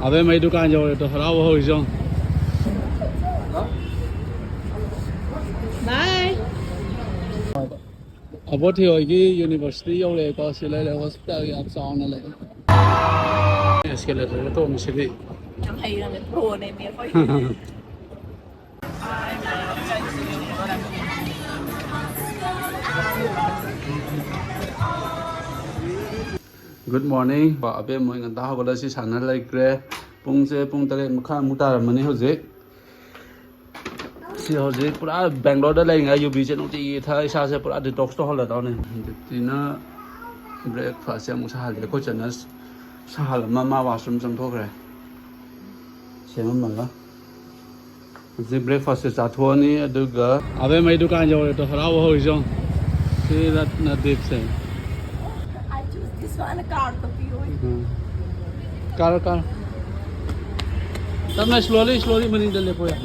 अबे मैं दुकान जाऊँ तो खराब हो जाऊँ Bye. अब थी होगी यूनिवर्सिटी जाऊँ को सिले ले हॉस्पिटल की आप साउंड ले इसके लिए तो मुझे Em hay là mình pro này mình phải. Good morning. Abe moi ngan ta hola si sana lai kre pung se pung tare mukha muta mani hoje. Si hoje pura Bangalore da lai nga UB che nuti tha isa se pura detox to hola da ne. Tina breakfast ya musa hal ko chana sa hal mama washroom jam tho kre. Se mama ga. Ji breakfast se cha tho ni aduga abe mai dukan jaw to hara ho jong. Si that na dip se. I choose this one card to you. Car. Tama na slowly mani dale po yan.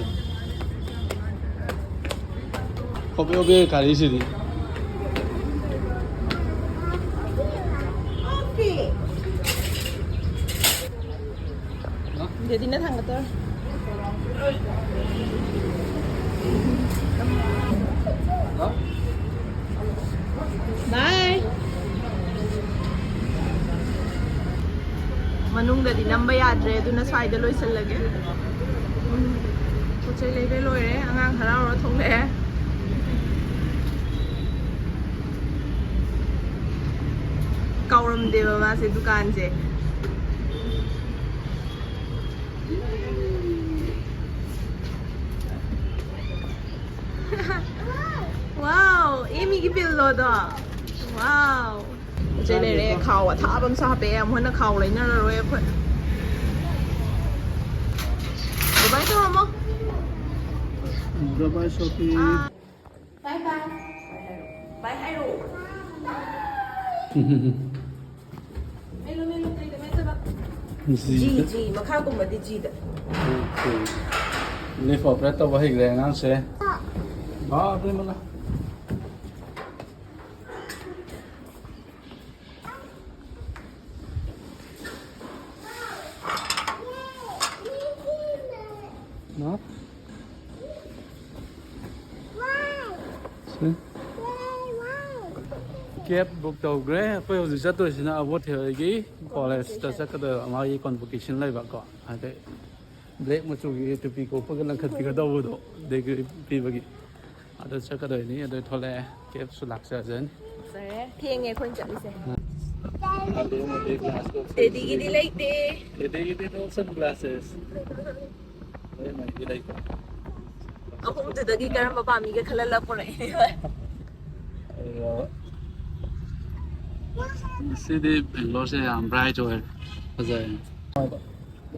Obe kari sidi. Okay. Jadi na thang to. Bye. Manungdadi namba yadre aduna swaida loisalage. Pochai lebe loire angang hararo thongle. Kauram deva ma se dukan se. Wow, Amy ki pillow do. Wow. Pochai le re khao a tha bam sa pe am hona khao lai na ro e phut. Bye to mo. Bye Sophie. Bye bye. Bye hello. Melo tay da meta ba. Ji makha ko ma di ji da. Okay. Le for prato wa hig le ngang se. Ba de mala. No? See? Kep book tàu gre phải hồi giờ tôi xin là vô thời cái college ta sẽ có được mà cái convocation này bạn có hay đấy break một chút cái tụi cô phải cái lần khát cái đâu đó để cái pi vậy ở đây sẽ có đời này ở đây thôi là kep số lạc sẽ dẫn Sẽ thiên nghe con chậm sẽ. Để Đi đi lấy đi. They no sunglasses. They might be like Ako mo dagi karam baba mi ka khalala po rai. City Bangalore se am bright rồi. Bây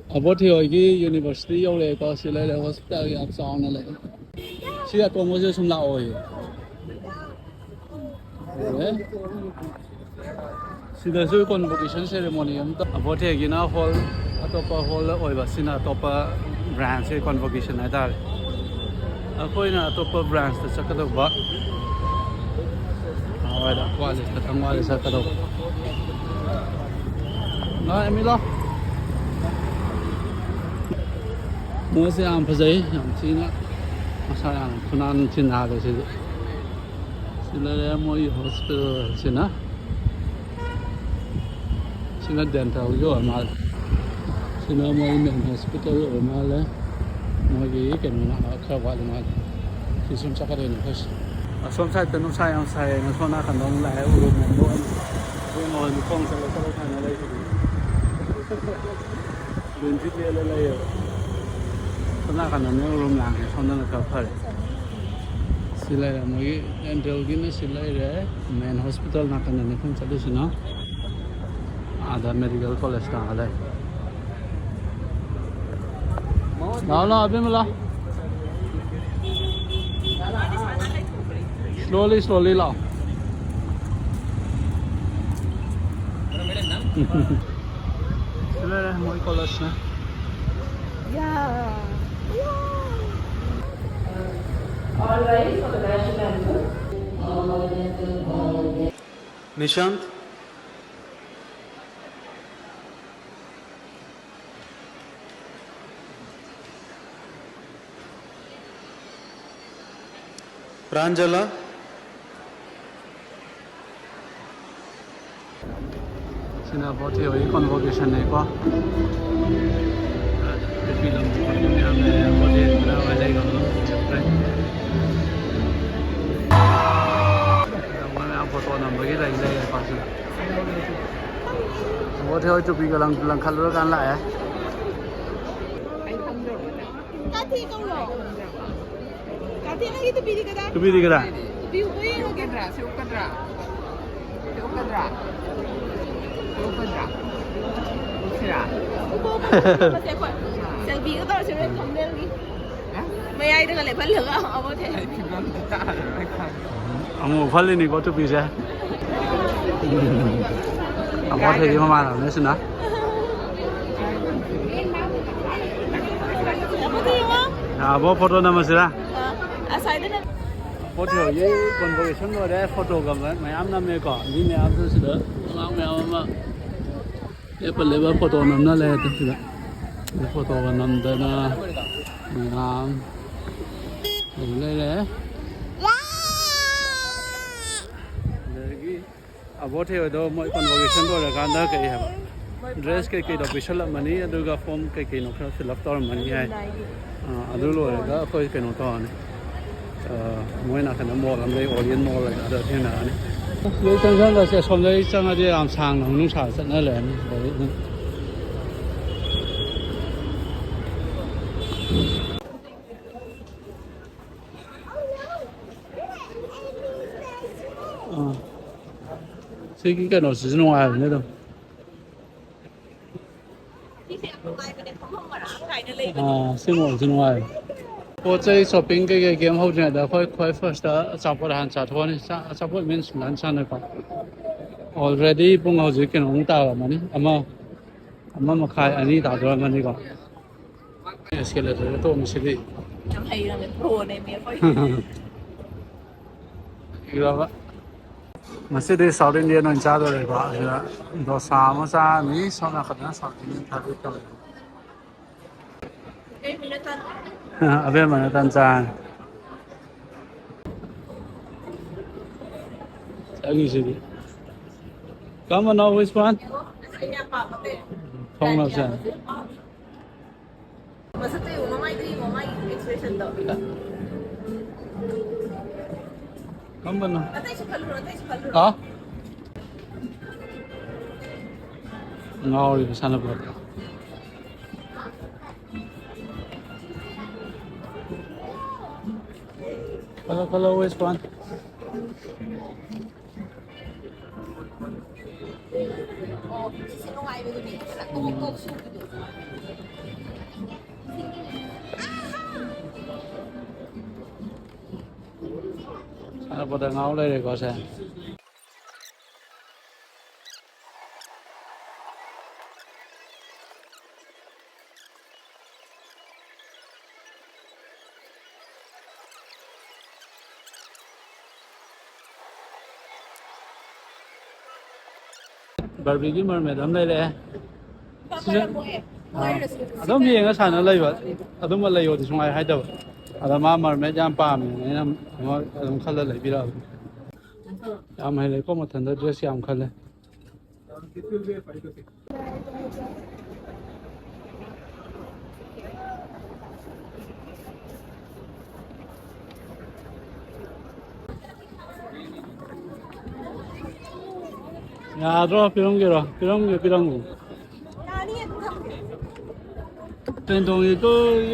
ở bộ thì ở cái university yêu lệ có sự lệ là hospital cái áp sao nó lệ. Chỉ là có một số sum lão rồi. Chỉ là sự convocation ceremony am ta. Ở bộ thì cái nào hall, atopa hall là oi ba sin atopa branch se convocation này ta. Ở khối na atopa branch ta chắc đâu ba. Rồi đó, qua lịch thật qua lịch sao đâu. Đó em đi lo. Mua xe ăn phải giấy, làm chi nữa. Sao ăn, không ăn trên nào rồi chứ. Xin là mua đi hospital xin á. Xin là dental vô ở mà. Xin là mua đi hospital ở mà là. Mua cái mình nó khá quá là mà. Thì xem chắc cái này nữa. Xóm sai tên nó sai ăn sai nó xóa khăn đông lại uống một bữa tôi ngồi một con sẽ lấy cái thằng ở đây liền thích lên đây xóa khăn đông nó uống làng xóa nó là phải xin lại là mấy dental cái nó xin lại đấy main hospital nào cần này không phải xin nó ada medical college đang ở đây đó bên mà lo slowly lao. Sila mo college na. Yeah. All right for the national anthem. Nishant. Pranjala. Sina bought a convocation. Photo number cái này đây là con gì? Bố theo chụp cái lần khăn lửa gan lại á. Cá thi câu lỗ. Cá thi lagi tu bili kada. Tu bili kada. Biu boy yang Kadra, siu kadra. Siu kadra. Siu kadra. Kira. Ubo masih kuat. Selfie cái tao sẽ không lên đi. Mấy ai đang lại phân lửa ở bố thế. Ông phát lên đi có chụp gì chứ? Ông có thể mà làm đấy xin đó. Bố photo nào mà xin ra? Sai đấy. Photo vậy convocation rồi đấy photo cầm đấy mấy em năm nay có đi mấy em tôi xin đó. Mấy em mà cái phần lấy photo nằm nó lên tôi xin đó. Photo còn nằm đây là đây đấy. Bố theo đó mỗi convocation rồi là cái đó cái dress cái đó bị sửa money, rồi cái form cái nó phải fill up tao money hay, rồi cái khơi cái nó tao này, mỗi nào cái nó mua làm đây orient mua lại cái đó thế nào này, lấy chân chân là sẽ xong lấy chân là đi làm sang không nung xả sẵn nó lên, cái nó sử dụng ngoài nữa đâu. Sinh hoạt sinh ngoài. Cô chơi shopping cái game hậu trường đó khơi first đó support hàng trả thua này support means lần sau này còn already bung hậu dưới cái nó cũng tạo mà này mà khai anh ấy tạo rồi mà này còn escalator to mình sẽ đi. Em hay là mình pro này mình phải. Cái mà sẽ đi South Indian nó trả rồi quá rồi đó sao mà sao mi sao là khẩn South Indian thay đổi rồi. À bên mà nó tan tràn. Sao như thế? Come on now, which one? Không nào sao? Mà sao tôi uống mai expression đó. Come on nào. Atay sa kaluro. Hả? Ngồi sana bro. Kalau which one? Sinungai mo dito. Tumikog siya dito. Sana pada ngau đây để có xem. Barbecue mermaid am đây đấy. Adam gì nghe sao nó lấy vậy? Adam mà lấy rồi thì không ai hay đâu. Adam mà mermaid jam pa mình nên làm Adam khăn lấy bị đâu. Am hay lấy có một thằng dress am khăn lấy. Ya, rồi, pirong. Truyền thống thì tôi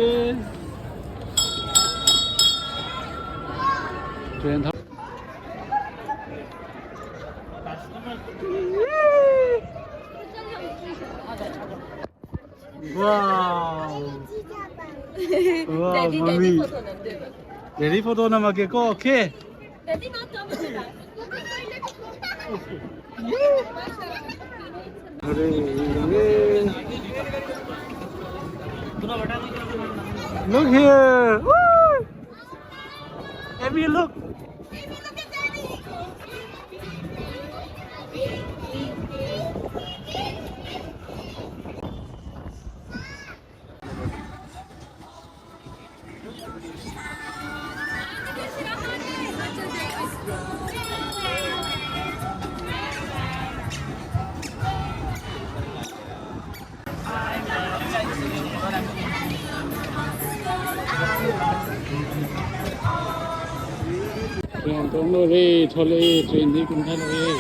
truyền thống. Wow. Wow, mami. Jadi foto nama ke ko okay. Jadi macam mana? Look here. Woo! Amy, look. Train tong lo re, thole train ni kun than re.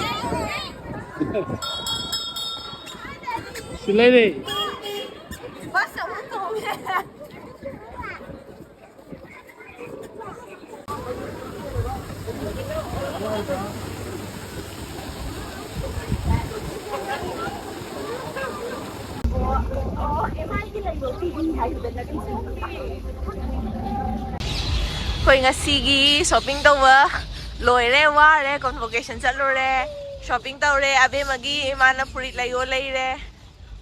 Silai re. Basta mo to. Khoi ngasigi shopping tawwa loire ware convocation chalure shopping tawre abe magi imana purit layo leire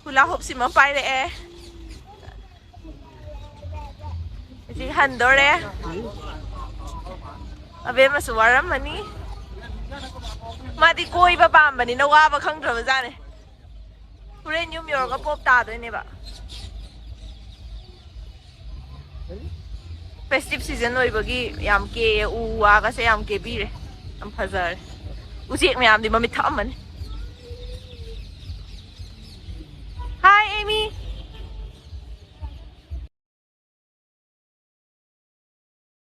hula hop sima paire e ji handore abe masuwaram mani madi koi ba pambani na wa ba khangdra jane puren yum yor ga pop ta doi ne ba festive season oibagi yam ke u wa ga se yam ke bire am phazar usiek me am di mamit thamman hi Amy